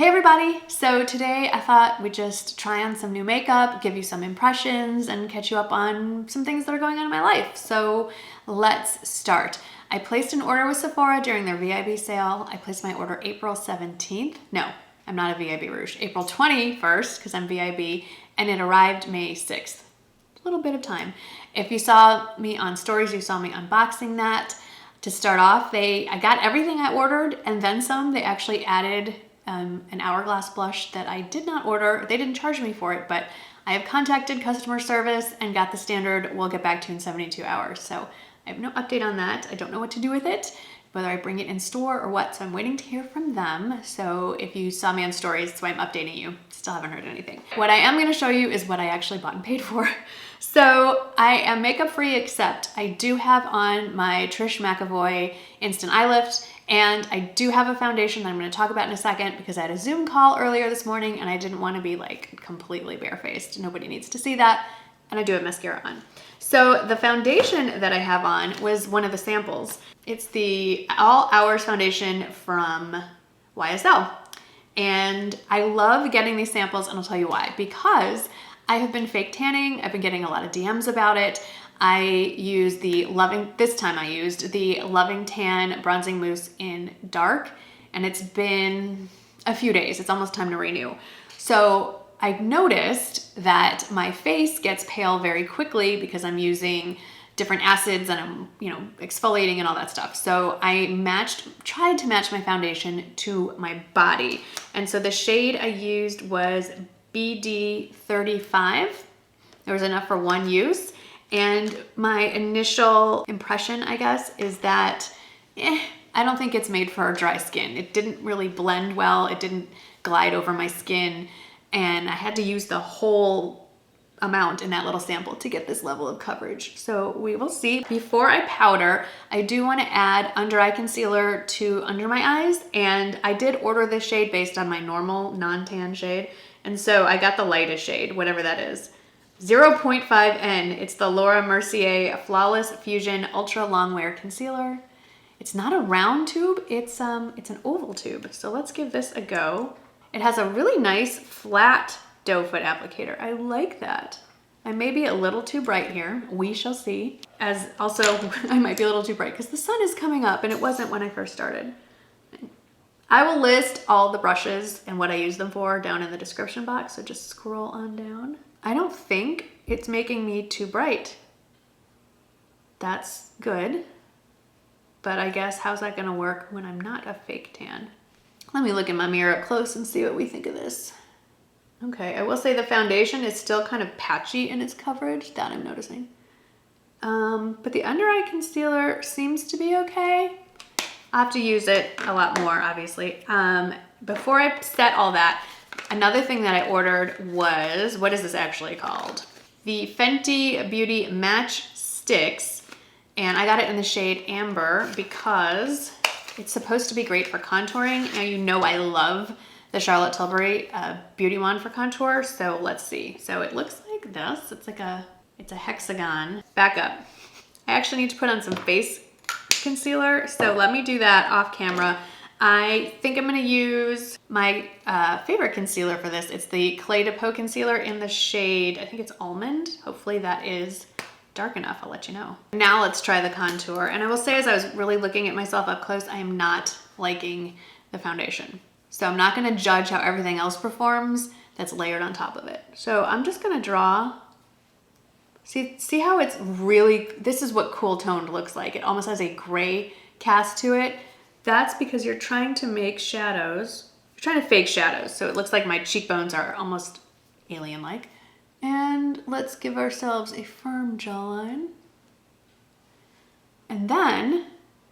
everybody! So today I thought we'd just try on some new makeup, give you some impressions, and catch you up on some things that are going on in my life. So let's start. I placed an order with Sephora during their VIB sale. I placed my order April 17th. No, I'm not a VIB Rouge. April 21st, because I'm VIB, and it arrived May 6th. A little bit of time. If you saw me on stories, you saw me unboxing that. To start off, I got everything I ordered and then some. They actually added an hourglass blush that I did not order. They didn't charge me for it, but I have contacted customer service and got the standard, we'll get back to you in 72 hours. So I have no update on that. I don't know what to do with it, whether I bring it in store or what. So I'm waiting to hear from them. So if you saw me on stories, that's why I'm updating you. Still haven't heard anything. What I am gonna show you is what I actually bought and paid for. So I am makeup free, except I do have on my Trish McAvoy Instant Eye Lift, and I do have a foundation that I'm going to talk about in a second because I had a Zoom call earlier this morning and I didn't want to be like completely barefaced. Nobody needs to see that. And I do have mascara on. So the foundation that I have on was one of the samples. It's the All Hours foundation from YSL. And I love getting these samples, and I'll tell you why. Because I have been fake tanning. I've been getting a lot of DMs about it. This time I used the Loving Tan Bronzing Mousse in dark, and it's been a few days. It's almost time to renew. So I noticed that my face gets pale very quickly because I'm using different acids and I'm, exfoliating and all that stuff. So I tried to match my foundation to my body. And so the shade I used was BD35. There was enough for one use. And my initial impression, I guess, is that I don't think it's made for dry skin. It didn't really blend well. It didn't glide over my skin. And I had to use the whole amount in that little sample to get this level of coverage. So we will see. Before I powder, I do want to add under eye concealer to under my eyes. And I did order this shade based on my normal non-tan shade. And so I got the lightest shade, whatever that is. 0.5N. It's the Laura Mercier Flawless Fusion Ultra Long Wear Concealer. It's not a round tube, it's an oval tube. So let's give this a go. It has a really nice flat doe foot applicator. I like that. I may be a little too bright here. We shall see. As also, I might be a little too bright because the sun is coming up and it wasn't when I first started. I will list all the brushes and what I use them for down in the description box, so just scroll on down. I don't think it's making me too bright. That's good. But I guess how's that gonna work when I'm not a fake tan? Let me look in my mirror up close and see what we think of this. Okay, I will say the foundation is still kind of patchy in its coverage, that I'm noticing. But the under eye concealer seems to be okay. I'll have to use it a lot more, obviously. Before I set all that, another thing that I ordered was, what is this actually called? The Fenty Beauty Match Stix. And I got it in the shade Amber because it's supposed to be great for contouring. Now you know I love the Charlotte Tilbury Beauty Wand for contour. So let's see. So it looks like this. It's a hexagon. Back up. I actually need to put on some face concealer. So let me do that off camera. I think I'm gonna use my favorite concealer for this. It's the Clé de Peau concealer in the shade, I think it's Almond. Hopefully that is dark enough, I'll let you know. Now let's try the contour. And I will say, as I was really looking at myself up close, I am not liking the foundation. So I'm not gonna judge how everything else performs that's layered on top of it. So I'm just gonna draw. See how it's really, this is what cool toned looks like. It almost has a gray cast to it. That's because you're trying to make shadows. You're trying to fake shadows. So it looks like my cheekbones are almost alien-like. And let's give ourselves a firm jawline. And then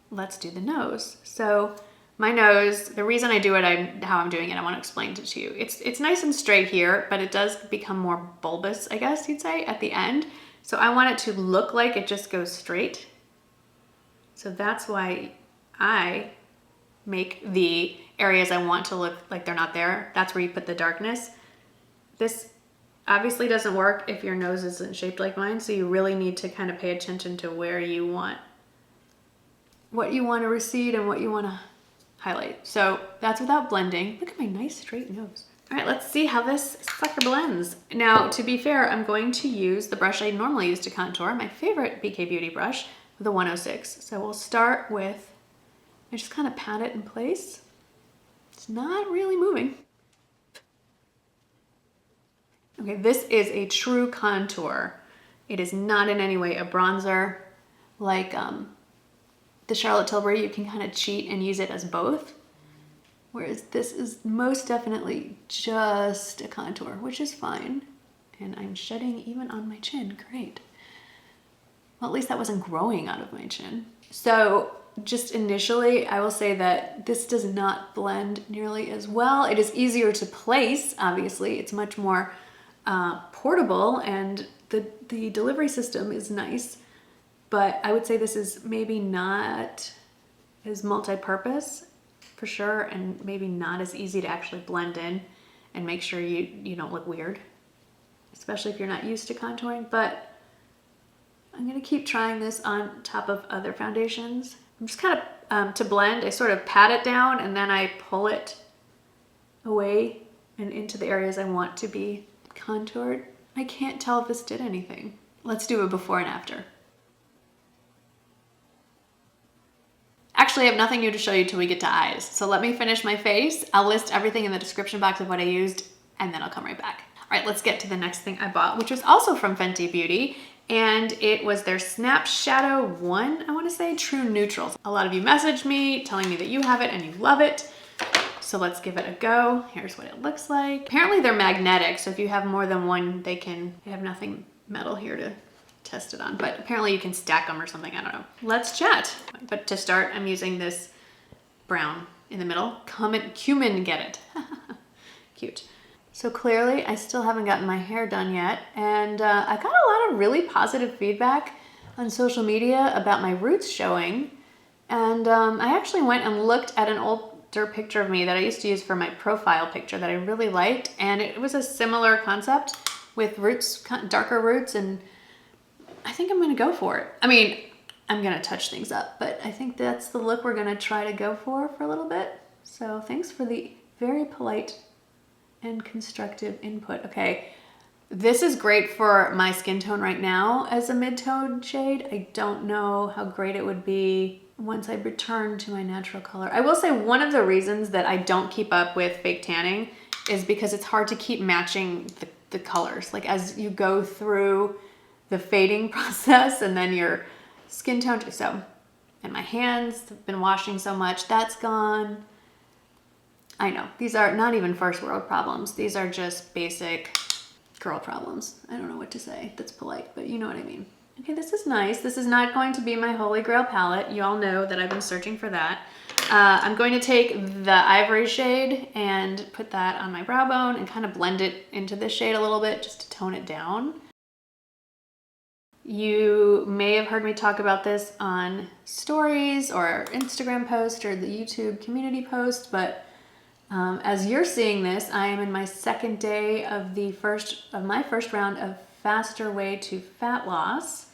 let's do the nose. So my nose, the reason I do it, how I'm doing it, I want to explain it to you. It's nice and straight here, but it does become more bulbous, I guess you'd say, at the end. So I want it to look like it just goes straight. So that's why I make the areas I want to look like they're not there. That's where you put the darkness. This obviously doesn't work if your nose isn't shaped like mine, so you really need to kind of pay attention to where you want, what you want to recede and what you want to highlight. So that's without blending. Look at my nice straight nose. All right, let's see how this sucker blends. Now, to be fair, I'm going to use the brush I normally use to contour, my favorite BK Beauty brush, the 106. So we'll start with, I just kind of pat it in place. It's not really moving. Okay, this is a true contour. It is not in any way a bronzer. Like the Charlotte Tilbury, you can kind of cheat and use it as both. Whereas this is most definitely just a contour, which is fine. And I'm shedding even on my chin, great. Well, at least that wasn't growing out of my chin. So just initially, I will say that this does not blend nearly as well. It is easier to place, obviously. It's much more portable, and the delivery system is nice. But I would say this is maybe not as multi-purpose for sure, and maybe not as easy to actually blend in and make sure you don't look weird, especially if you're not used to contouring. But I'm gonna keep trying this on top of other foundations. I'm just kind of, to blend, I sort of pat it down and then I pull it away and into the areas I want to be contoured. I can't tell if this did anything. Let's do a before and after. Actually, I have nothing new to show you till we get to eyes. So let me finish my face. I'll list everything in the description box of what I used, and then I'll come right back. All right, let's get to the next thing I bought, which was also from Fenty Beauty. And it was their Snap Shadow 1, I wanna say, True Neutrals. A lot of you messaged me telling me that you have it and you love it. So let's give it a go. Here's what it looks like. Apparently they're magnetic, so if you have more than one, they have nothing metal here to test it on, but apparently you can stack them or something, I don't know. Let's chat. But to start, I'm using this brown in the middle. Cumin get it. Cute. So clearly I still haven't gotten my hair done yet, and I got a lot of really positive feedback on social media about my roots showing, and I actually went and looked at an older picture of me that I used to use for my profile picture that I really liked, and it was a similar concept with roots, darker roots, and I think I'm gonna go for it. I mean, I'm gonna touch things up, but I think that's the look we're gonna try to go for a little bit. So thanks for the very polite and constructive input. Okay, this is great for my skin tone right now as a mid-tone shade. I don't know how great it would be once I return to my natural color. I will say one of the reasons that I don't keep up with fake tanning is because it's hard to keep matching the colors. Like as you go through the fading process and then your skin tone. So, and my hands have been washing so much, that's gone. I know, these are not even first world problems. These are just basic girl problems. I don't know what to say that's polite, but you know what I mean. Okay, this is nice. This is not going to be my Holy Grail palette. You all know that I've been searching for that. I'm going to take the ivory shade and put that on my brow bone and kind of blend it into this shade a little bit just to tone it down. You may have heard me talk about this on stories or Instagram post or the YouTube community post, but as you're seeing this, I am in my second day of my first round of Faster Way to Fat Loss,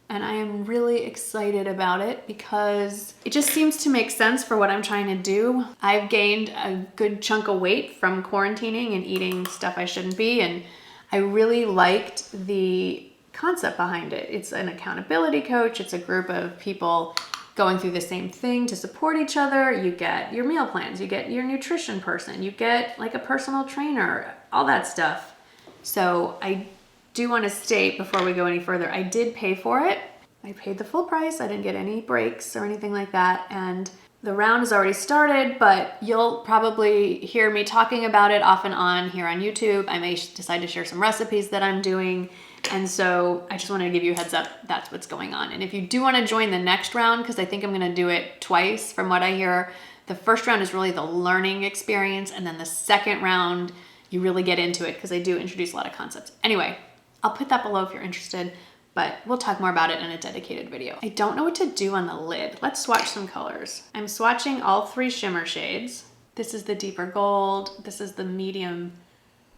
and I am really excited about it because it just seems to make sense for what I'm trying to do. I've gained a good chunk of weight from quarantining and eating stuff I shouldn't be, and I really liked the concept behind it. It's an accountability coach. It's a group of people going through the same thing to support each other. You get your meal plans, you get your nutrition person, you get like a personal trainer, all that stuff. So I do want to state before we go any further, I did pay for it. I paid the full price. I didn't get any breaks or anything like that. And the round has already started, but you'll probably hear me talking about it off and on here on YouTube. I may decide to share some recipes that I'm doing. And so I just wanted to give you a heads up, that's what's going on. And if you do want to join the next round, because I think I'm going to do it twice from what I hear, the first round is really the learning experience. And then the second round, you really get into it because I do introduce a lot of concepts. Anyway, I'll put that below if you're interested, but we'll talk more about it in a dedicated video. I don't know what to do on the lid. Let's swatch some colors. I'm swatching all three shimmer shades. This is the deeper gold. This is the medium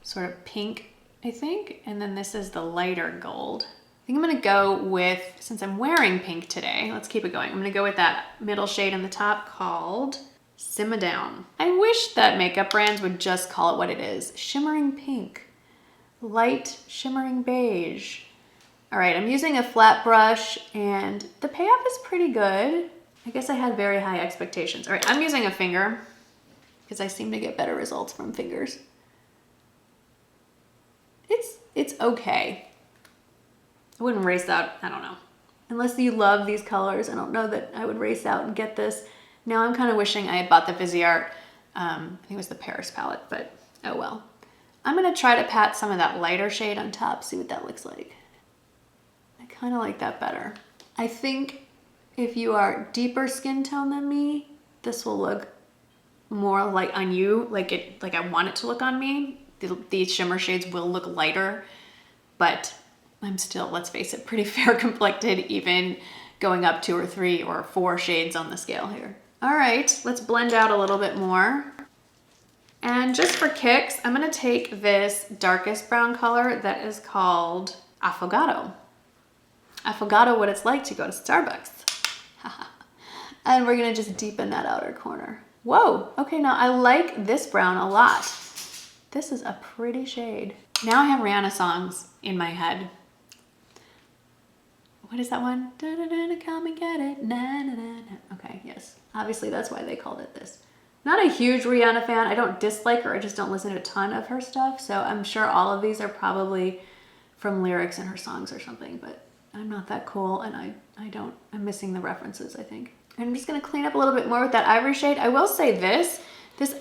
sort of pink, I think. And then this is the lighter gold. I think I'm gonna go with, since I'm wearing pink today, let's keep it going. I'm gonna go with that middle shade on the top called Simmer down. I wish that makeup brands would just call it what it is. Shimmering pink. Light shimmering beige. All right, I'm using a flat brush and the payoff is pretty good. I guess I had very high expectations. All right, I'm using a finger because I seem to get better results from fingers. It's okay. I wouldn't race out, I don't know. Unless you love these colors, I don't know that I would race out and get this. Now I'm kind of wishing I had bought the Viseart, I think it was the Paris palette, but oh well. I'm gonna try to pat some of that lighter shade on top, see what that looks like. I kind of like that better. I think if you are deeper skin tone than me, this will look more like on you, like I want it to look on me. These shimmer shades will look lighter, but I'm still, let's face it, pretty fair complected, even going up 2 or 3 or 4 shades on the scale here. All right, let's blend out a little bit more. And just for kicks, I'm gonna take this darkest brown color that is called Affogato. Affogato, what it's like to go to Starbucks. And we're gonna just deepen that outer corner. Whoa, okay, now I like this brown a lot. This is a pretty shade. Now I have Rihanna songs in my head. What is that one? Da, da, da, da, come and get it. Na, na, na, na. Okay, yes. Obviously that's why they called it this. Not a huge Rihanna fan. I don't dislike her. I just don't listen to a ton of her stuff. So I'm sure all of these are probably from lyrics in her songs or something, but I'm not that cool and I'm missing the references, I think. I'm just gonna clean up a little bit more with that ivory shade. I will say this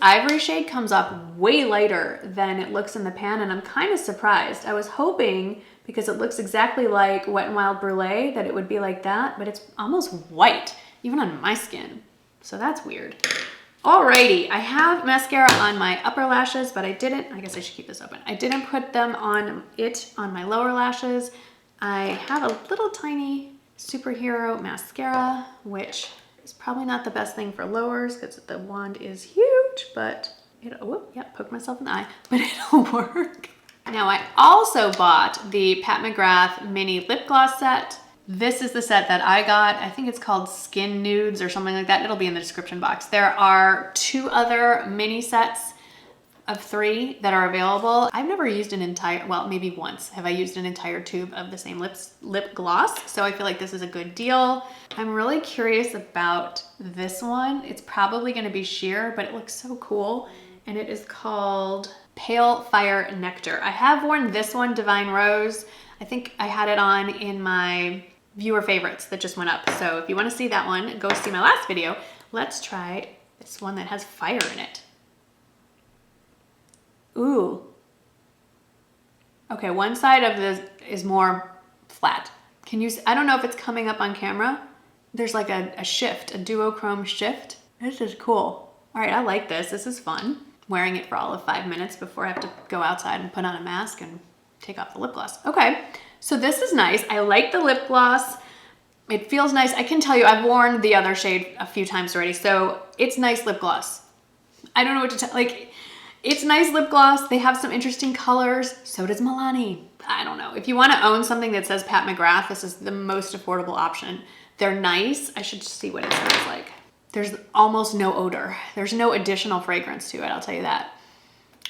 ivory shade comes off way lighter than it looks in the pan, and I'm kind of surprised. I was hoping, because it looks exactly like Wet n Wild Brulee, that it would be like that, but it's almost white, even on my skin. So that's weird. Alrighty, I have mascara on my upper lashes, but I guess I should keep this open. I didn't put them on my lower lashes. I have a little tiny superhero mascara, which is probably not the best thing for lowers because the wand is huge, but poked myself in the eye, but it'll work. Now I also bought the Pat McGrath mini lip gloss set. This is the set that I got. I think it's called Skin Nudes or something like that. It'll be in the description box. There are 2 other mini sets of 3 that are available. I've never used an entire, well, maybe once have I used an entire tube of the same lip gloss. So I feel like this is a good deal. I'm really curious about this one. It's probably gonna be sheer, but it looks so cool. And it is called Pale Fire Nectar. I have worn this one, Divine Rose. I think I had it on in my viewer favorites that just went up. So if you wanna see that one, go see my last video. Let's try this one that has fire in it. Ooh. Okay, one side of this is more flat. I don't know if it's coming up on camera. There's like a shift, a duochrome shift. This is cool. All right, I like this. This is fun. Wearing it for all of 5 minutes before I have to go outside and put on a mask and take off the lip gloss. Okay, so this is nice. I like the lip gloss. It feels nice. I can tell you, I've worn the other shade a few times already, so it's nice lip gloss. I don't know what to tell, like, it's nice lip gloss. They have some interesting colors. So does Milani. I don't know. If you want to own something that says Pat McGrath, this is the most affordable option. They're nice. I should see what it smells like. There's almost no odor. There's no additional fragrance to it, I'll tell you that.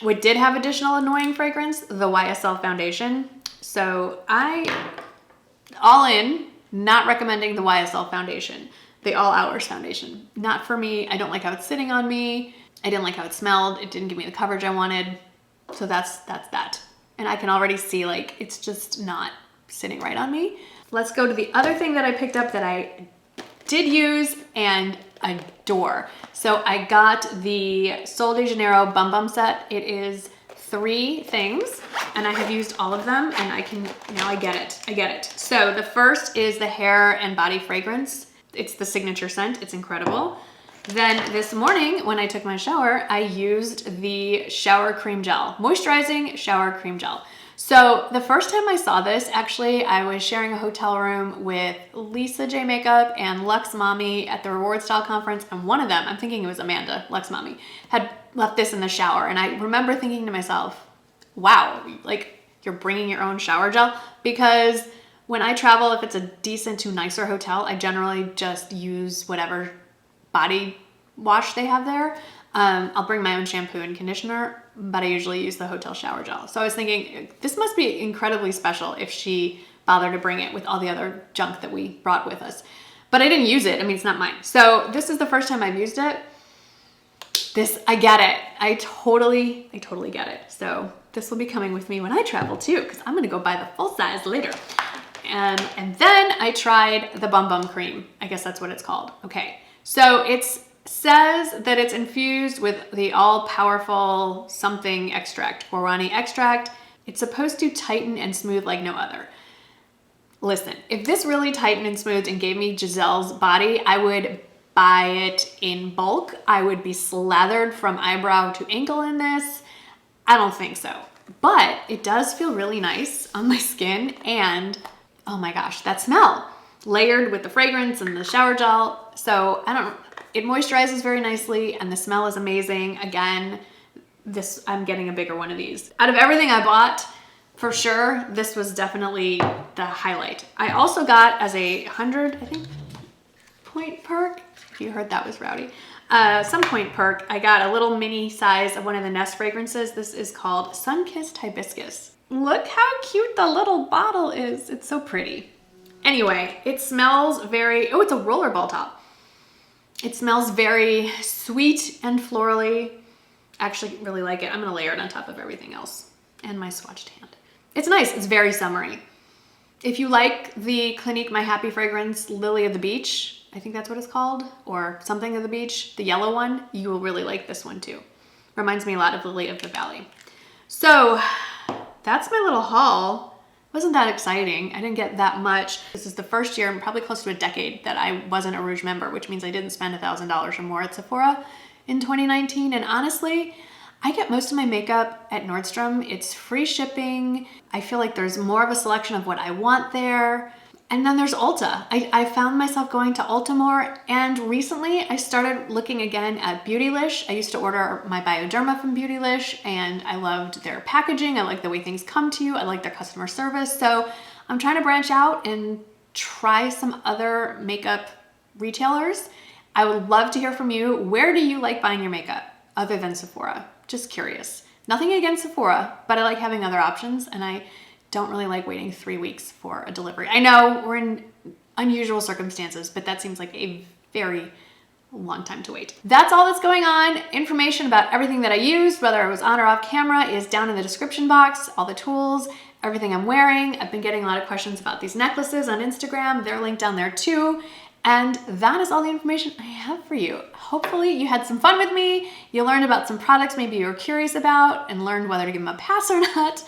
What did have additional annoying fragrance? The YSL foundation. So all in, not recommending the YSL foundation. The All Hours foundation. Not for me. I don't like how it's sitting on me. I didn't like how it smelled. It didn't give me the coverage I wanted. So that's that. And I can already see like, it's just not sitting right on me. Let's go to the other thing that I picked up that I did use and adore. So I got the Sol de Janeiro Bum Bum Set. It is 3 things and I have used all of them and now I get it. So the first is the hair and body fragrance. It's the signature scent. It's incredible. Then this morning when I took my shower, I used the shower cream gel, moisturizing shower cream gel. So the first time I saw this, actually, I was sharing a hotel room with Lisa J Makeup and Luxe Mommy at the Reward Style Conference. And one of them, I'm thinking it was Amanda, Luxe Mommy, had left this in the shower. And I remember thinking to myself, wow, like you're bringing your own shower gel? Because when I travel, if it's a decent to nicer hotel, I generally just use whatever body wash they have there. I'll bring my own shampoo and conditioner, but I usually use the hotel shower gel. So I was thinking this must be incredibly special if she bothered to bring it with all the other junk that we brought with us. But I didn't use it. I mean, it's not mine. So this is the first time I've used it. I get it. I totally get it. So this will be coming with me when I travel too, because I'm gonna go buy the full size later. And then I tried the Bum Bum Cream. I guess that's what it's called. Okay, so it says that it's infused with the all-powerful something extract, Guarani extract. It's supposed to tighten and smooth like no other. Listen, if this really tightened and smoothed and gave me Giselle's body, I would buy it in bulk. I would be slathered from eyebrow to ankle in this. I don't think so, but it does feel really nice on my skin, and oh my gosh, that smell layered with the fragrance and the shower gel. So it moisturizes very nicely and the smell is amazing. Again, I'm getting a bigger one of these. Out of everything I bought, for sure, this was definitely the highlight. I also got as a 100, I think, point perk. If you heard that was rowdy. Some point perk, I got a little mini size of one of the Nest fragrances. This is called Sunkissed Hibiscus. Look how cute the little bottle is. It's so pretty. Anyway, it smells very, oh, it's a rollerball top. It smells very sweet and florally. Actually really like it. I'm gonna layer it on top of everything else and my swatched hand. It's nice, it's very summery. If you like the Clinique My Happy fragrance, Lily of the Beach, I think that's what it's called, or something of the beach, the yellow one, you will really like this one too. Reminds me a lot of Lily of the Valley. So that's my little haul. Wasn't that exciting? I didn't get that much. This is the first year, probably close to a decade, that I wasn't a Rouge member, which means I didn't spend $1,000 or more at Sephora in 2019. And honestly, I get most of my makeup at Nordstrom. It's free shipping. I feel like there's more of a selection of what I want there. And then there's Ulta. I found myself going to Ulta more, and recently I started looking again at Beautylish. I used to order my Bioderma from Beautylish, and I loved their packaging. I like the way things come to you. I like their customer service. So I'm trying to branch out and try some other makeup retailers. I would love to hear from you. Where do you like buying your makeup other than Sephora? Just curious. Nothing against Sephora, but I like having other options, and I don't really like waiting 3 weeks for a delivery. I know we're in unusual circumstances, but that seems like a very long time to wait. That's all that's going on. Information about everything that I used, whether it was on or off camera, is down in the description box. All the tools, everything I'm wearing. I've been getting a lot of questions about these necklaces on Instagram. They're linked down there too. And that is all the information I have for you. Hopefully you had some fun with me. You learned about some products maybe you were curious about and learned whether to give them a pass or not.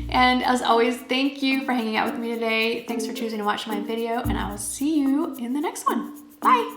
And as always, thank you for hanging out with me today. Thanks for choosing to watch my video, and I will see you in the next one. Bye.